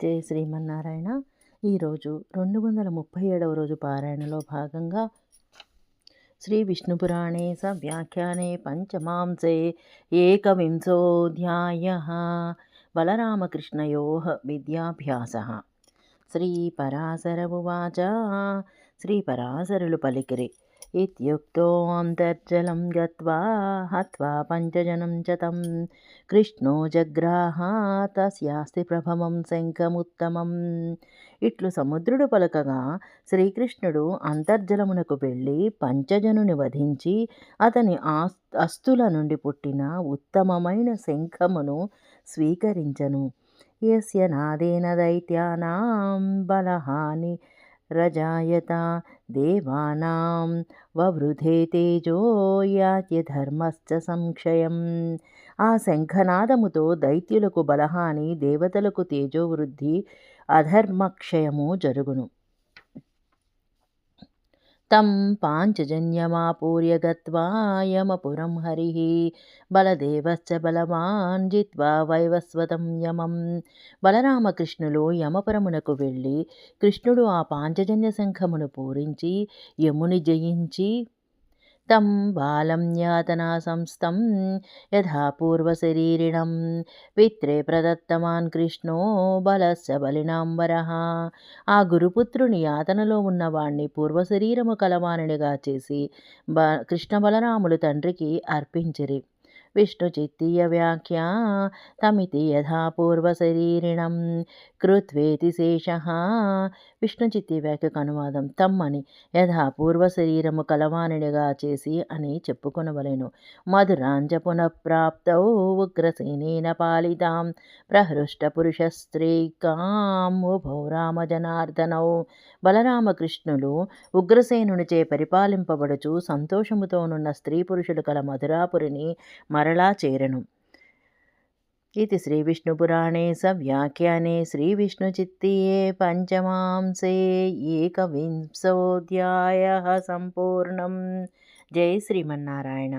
జై శ్రీమన్నారాయణ. ఈరోజు 237వ రోజు పారాయణలో భాగంగా శ్రీ విష్ణుపురాణే వ్యాఖ్యానే పంచమాంసే ఏకవింశోऽధ్యాయः బలరామకృష్ణయోః విద్యాభ్యాసः. శ్రీపరాశర ఉవాచ. శ్రీపరాశరులు పలికిరి. ఇత్యుక్తోऽంతర్జలం గత్వా హత్వా పంచజనం చ తం కృష్ణో జగ్రాహ తస్యాస్తి ప్రభవం శంఖముత్తమం. ఇట్లు సముద్రుడు పలకగా శ్రీకృష్ణుడు అంతర్జలమునకు వెళ్ళి పంచజనుని వధించి అతని అస్తుల నుండి పుట్టిన ఉత్తమమైన శంఖమును స్వీకరించను. యస్య నాదేన దైత్యానాం బలహాని రజాయత దేవానాం వవృధే తేజో యాత్య ధర్మశ్చ సంక్షయం. ఆ శంఖనాదముతో దైత్యులకు బలహాని, దేవతలకు తేజోవృద్ధి, అధర్మక్షయము జరుగును. తం పాంచజన్యమాపూర్య గత్వా యమపురం హరిః బలదేవశ్చ బలవాన్ జిత్వా వైవస్వతం యమం. బలరామకృష్ణులు యమపురమునకు వెళ్ళి కృష్ణుడు ఆ పాంచజన్య శంఖమును పూరించి యముని జయించి తం బాలం యాతనా సంస్థం యథా పూర్వశరీరిణం పిత్రే ప్రదత్తమాన్ కృష్ణో బలస్య బలినాంబరః. ఆ గురుపుత్రుని యాతనలో ఉన్నవాణ్ణి పూర్వశరీరము కలవానిగా చేసి కృష్ణ బలరాములు తండ్రికి అర్పించిరి. విష్ణుచిత్తీయ వ్యాఖ్యా తమితి యథా పూర్వశరీరిణం కృత్వేతి శేషః. విష్ణుచిత్తి వ్యాఖ్యకు అనువాదం తమ్మని యథా పూర్వశరీరము కలవానిగా చేసి అని చెప్పుకొనవలెను. మధురాంచ పునఃప్రాప్తౌ ఉగ్రసేనేన పాలితాం ప్రహృష్ట పురుషస్త్రీకాం ఉభౌ రామజనార్దనౌ. బలరామకృష్ణులు ఉగ్రసేనునిచే పరిపాలింపబడుచు సంతోషముతోనున్న స్త్రీ పురుషులు కల మధురాపురిని మరలా చేరెను. ఇది శ్రీ విష్ణుపురాణే వ్యాఖ్యానే శ్రీ విష్ణుచిత్తీయే పంచమాంసే ఏకవింశోऽధ్యాయः సంపూర్ణం. జై శ్రీమన్నారాయణ.